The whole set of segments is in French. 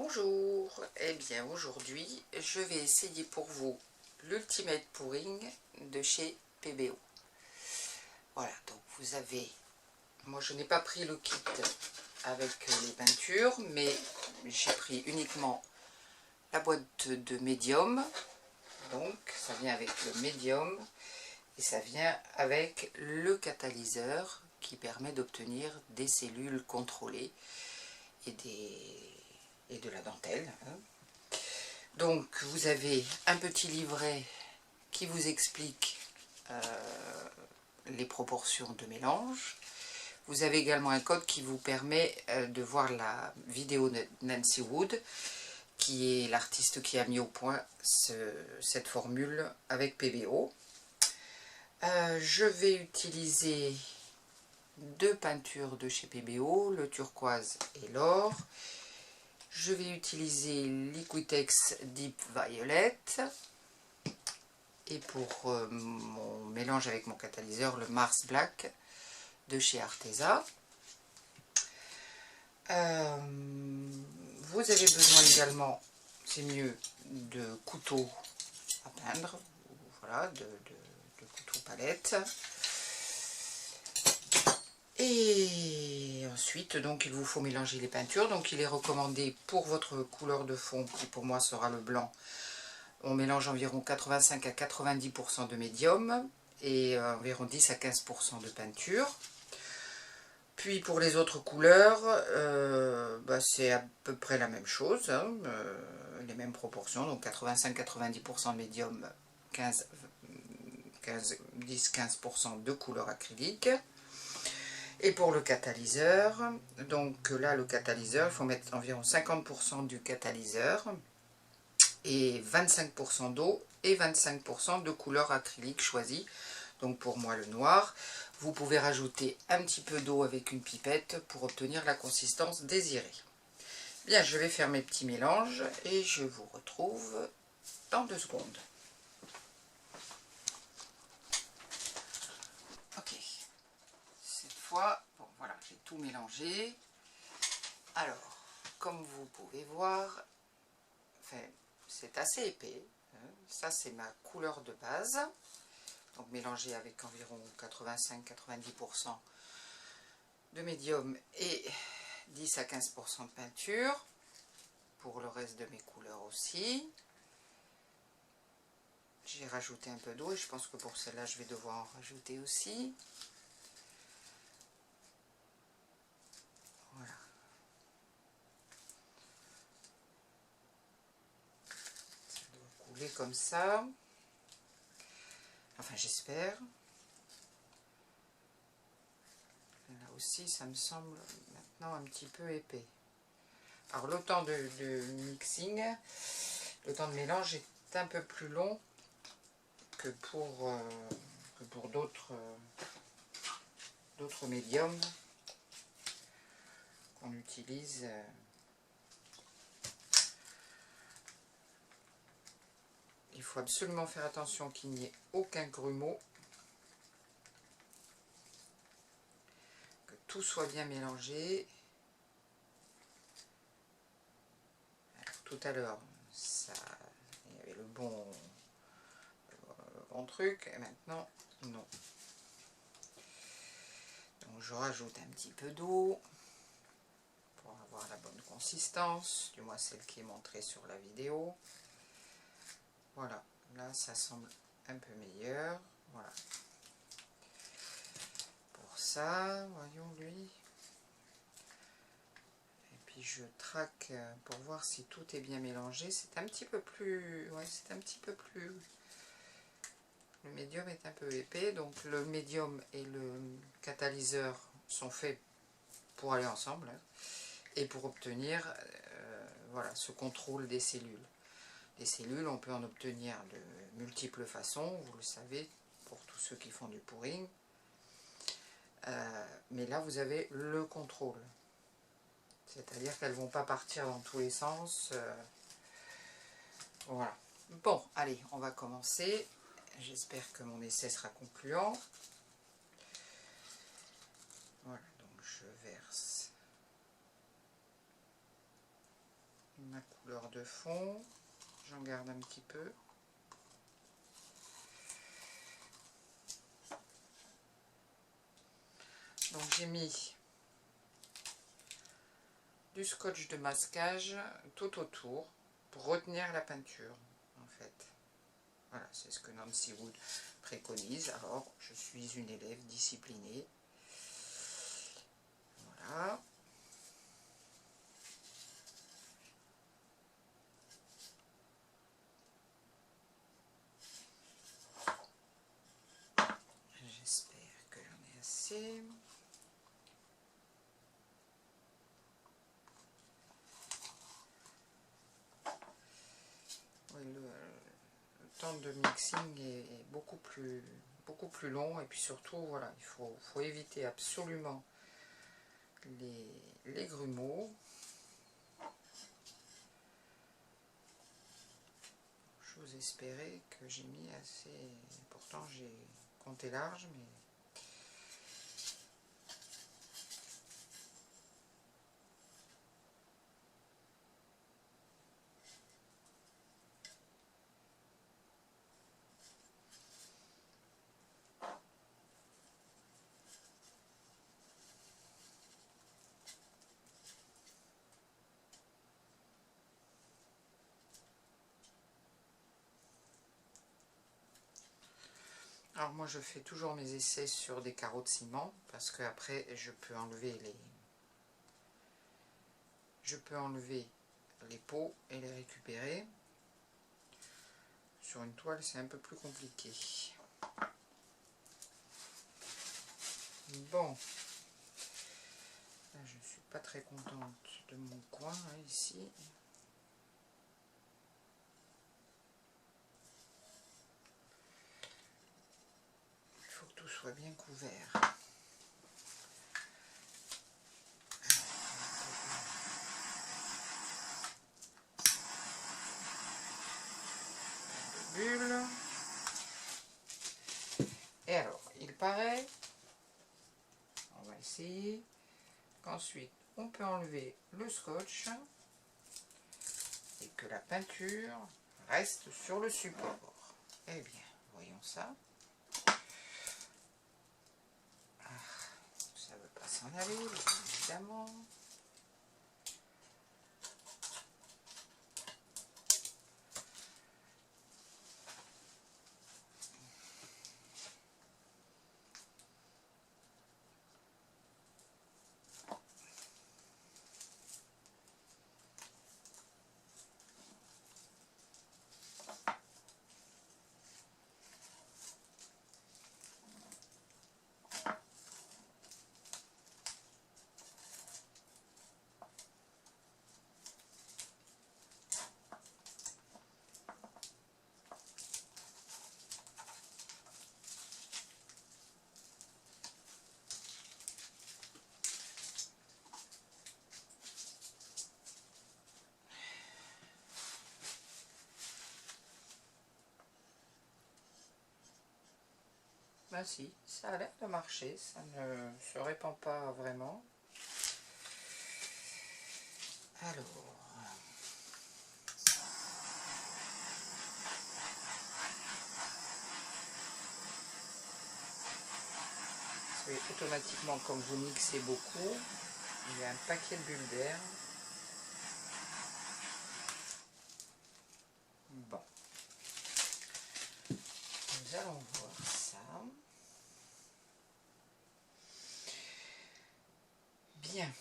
Bonjour, eh bien aujourd'hui je vais essayer pour vous l'Ultimate Pouring de chez PBO. Voilà, donc vous avez, moi je n'ai pas pris le kit avec les peintures, mais j'ai pris uniquement la boîte de médium, donc ça vient avec le médium et ça vient avec le catalyseur qui permet d'obtenir des cellules contrôlées et de la dentelle. Donc vous avez un petit livret qui vous explique les proportions de mélange. Vous avez également un code qui vous permet de voir la vidéo de Nancy Wood, qui est l'artiste qui a mis au point cette formule avec PBO. Je vais utiliser deux peintures de chez PBO, le turquoise et l'or. Je vais utiliser Liquitex Deep Violet. Et pour mon mélange avec mon catalyseur, le Mars Black de chez Arteza. Vous avez besoin également, c'est mieux, de couteaux à peindre, voilà, de couteaux palettes. Et ensuite, donc, il vous faut mélanger les peintures. Donc, il est recommandé pour votre couleur de fond, qui pour moi sera le blanc. On mélange environ 85 à 90% de médium et environ 10 à 15% de peinture. Puis pour les autres couleurs, c'est à peu près la même chose, hein, les mêmes proportions, donc 85-90% de médium, 10-15% de couleur acrylique. Et pour le catalyseur, donc là le catalyseur, il faut mettre environ 50% du catalyseur et 25% d'eau et 25% de couleur acrylique choisie. Donc pour moi le noir. Vous pouvez rajouter un petit peu d'eau avec une pipette pour obtenir la consistance désirée. Bien, je vais faire mes petits mélanges et je vous retrouve dans 2 secondes. Ok, cette fois, bon voilà, j'ai tout mélangé. Alors, comme vous pouvez voir, enfin, c'est assez épais. Ça, c'est ma couleur de base. Donc mélangé avec environ 85-90% de médium et 10 à 15% de peinture. Pour le reste de mes couleurs aussi. J'ai rajouté un peu d'eau et je pense que pour celle-là, je vais devoir en rajouter aussi. Voilà. Ça doit couler comme ça. Enfin, j'espère. Là aussi, ça me semble maintenant un petit peu épais. Alors, le temps de mixing, le temps de mélange est un peu plus long que pour d'autres médiums qu'on utilise. Il faut absolument faire attention qu'il n'y ait aucun grumeau, que tout soit bien mélangé. Alors, tout à l'heure, il y avait le bon truc, et maintenant, non. Donc je rajoute un petit peu d'eau pour avoir la bonne consistance, du moins celle qui est montrée sur la vidéo. Voilà, là ça semble un peu meilleur. Voilà. Pour ça, voyons lui. Et puis je traque pour voir si tout est bien mélangé. C'est un petit peu plus... Ouais, c'est un petit peu plus... Le médium est un peu épais, donc le médium et le catalyseur sont faits pour aller ensemble et pour obtenir voilà, ce contrôle des cellules. Les cellules, on peut en obtenir de multiples façons, vous le savez, pour tous ceux qui font du pouring. Mais là, vous avez le contrôle. C'est-à-dire qu'elles ne vont pas partir dans tous les sens. Voilà. Bon, allez, on va commencer. J'espère que mon essai sera concluant. Voilà, donc je verse ma couleur de fond. J'en garde un petit peu. Donc j'ai mis du scotch de masquage tout autour pour retenir la peinture en fait. Voilà, c'est ce que Nancy Wood préconise. Alors, je suis une élève disciplinée. Voilà. J'espère que j'en ai assez. Oui, le temps de mixing est beaucoup plus long, et puis surtout, voilà, il faut éviter absolument les grumeaux. J'ose espérer que j'ai mis assez, pourtant j'ai compté large, mais alors moi je fais toujours mes essais sur des carreaux de ciment parce que après je peux enlever les pots et les récupérer. Sur une toile c'est un peu plus compliqué. Bon, là je suis pas très contente de mon coin hein, ici. Il faut que tout soit bien couvert. Bulle. Et alors, il paraît, on va essayer, qu'ensuite on peut enlever le scotch et que la peinture reste sur le support. Eh bien, voyons ça. Ah, ça ne veut pas s'en aller, évidemment. Ben si, ça a l'air de marcher, ça ne se répand pas vraiment. Alors, automatiquement, comme vous mixez beaucoup, il y a un paquet de bulles d'air. Bon, nous allons voir ça. Bien.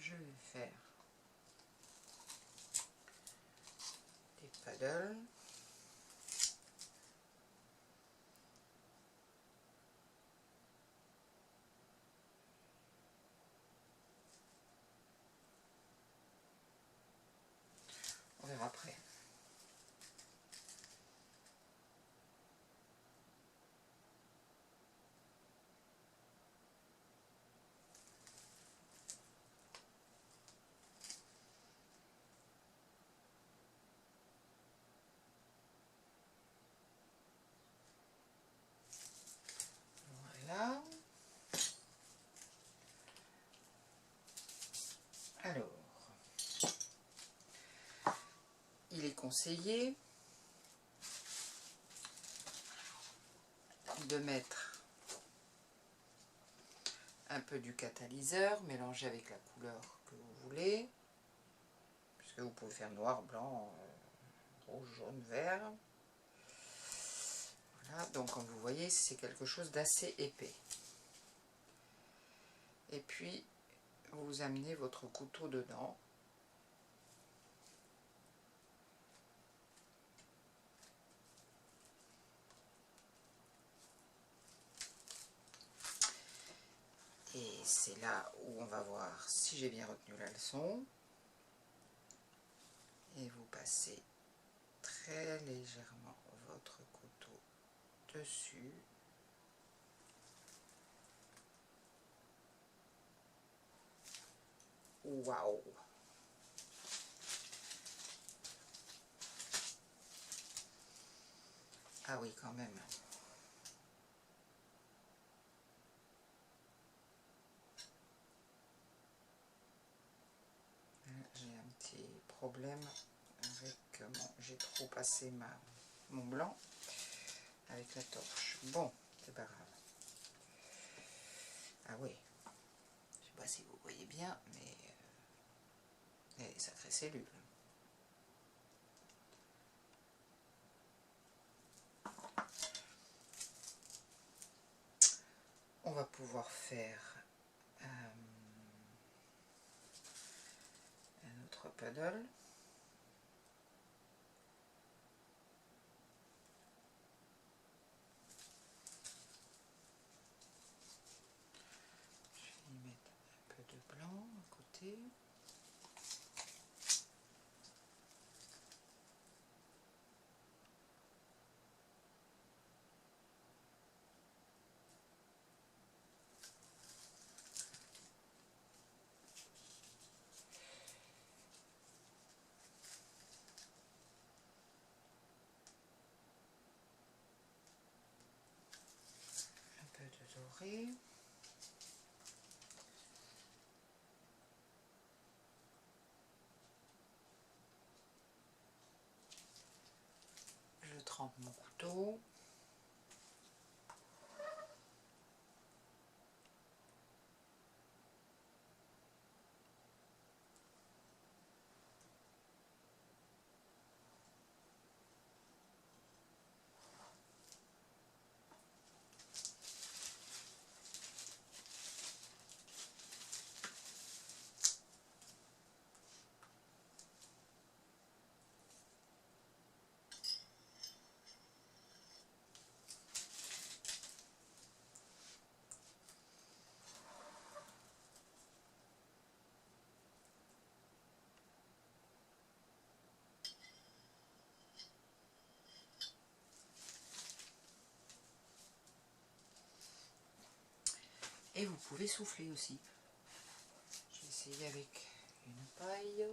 Je vais faire des paddles. On verra après. est conseillé de mettre un peu du catalyseur mélangé avec la couleur que vous voulez, puisque vous pouvez faire noir, blanc, rouge, jaune, vert. Voilà, donc comme vous voyez, c'est quelque chose d'assez épais. Et puis, vous amenez votre couteau dedans. Et c'est là où on va voir si j'ai bien retenu la leçon. Et vous passez très légèrement votre couteau dessus. Waouh! Ah oui, quand même. J'ai un petit problème avec j'ai trop passé mon blanc avec la torche. Bon, c'est pas grave. Ah oui, je sais pas si vous voyez bien, mais il y a des sacrées cellules. On va pouvoir faire un autre paddle. Je vais y mettre un peu de blanc à côté. Un peu de doré. Je trempe mon couteau. Et vous pouvez souffler aussi. Je vais essayer avec une paille.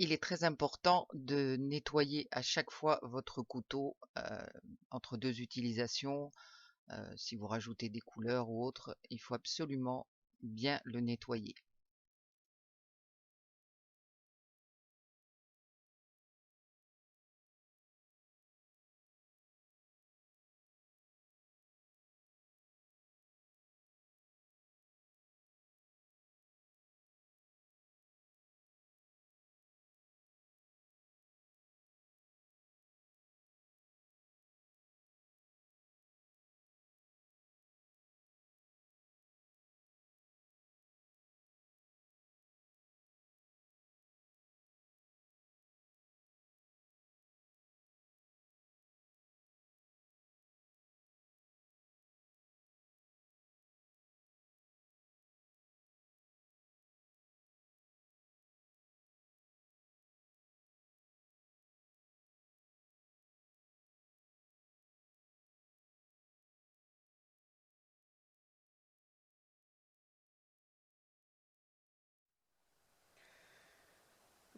Il est très important de nettoyer à chaque fois votre couteau entre deux utilisations. Si vous rajoutez des couleurs ou autres, il faut absolument bien le nettoyer.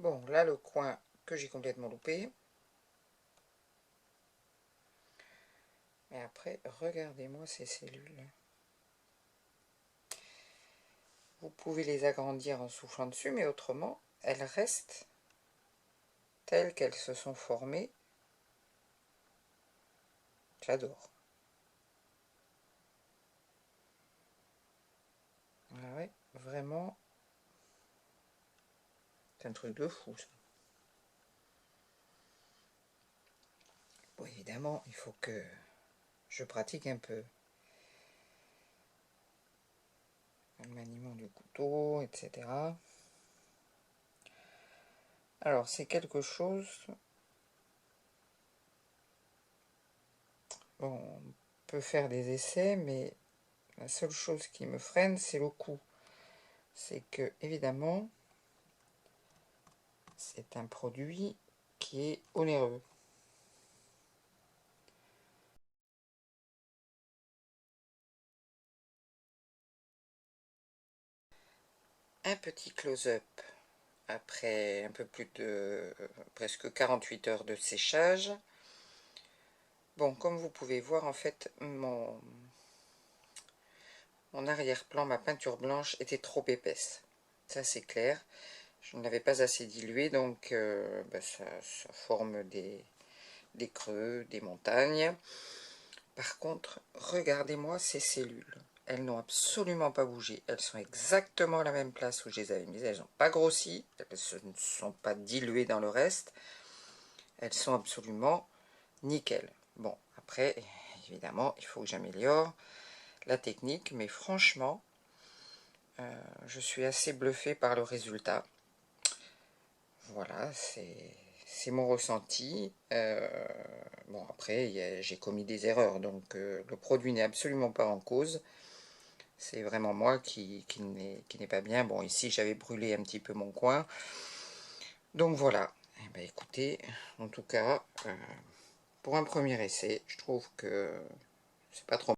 Bon, là, le coin que j'ai complètement loupé. Mais après, regardez-moi ces cellules. Vous pouvez les agrandir en soufflant dessus, mais autrement, elles restent telles qu'elles se sont formées. J'adore. Ah ouais, vraiment, c'est un truc de fou, ça. Bon, évidemment, il faut que je pratique un peu le maniement du couteau, etc. Alors, c'est quelque chose... Bon, on peut faire des essais, mais la seule chose qui me freine, c'est le coût. C'est que, évidemment, c'est un produit qui est onéreux. Un petit close-up après un peu plus de presque 48 heures de séchage. Bon, comme vous pouvez voir, en fait, mon arrière-plan, ma peinture blanche était trop épaisse. Ça, c'est clair. Je ne l'avais pas assez dilué, donc ça forme des creux, des montagnes. Par contre, regardez-moi ces cellules. Elles n'ont absolument pas bougé. Elles sont exactement à la même place où je les avais mises. Elles n'ont pas grossi. Elles ne sont pas diluées dans le reste. Elles sont absolument nickel. Bon, après, évidemment, il faut que j'améliore la technique. Mais franchement, je suis assez bluffée par le résultat. Voilà, c'est mon ressenti. Bon, après, j'ai commis des erreurs, donc le produit n'est absolument pas en cause. C'est vraiment moi qui n'est pas bien. Bon, ici, j'avais brûlé un petit peu mon coin. Donc voilà. Eh ben, écoutez, en tout cas, pour un premier essai, je trouve que c'est pas trop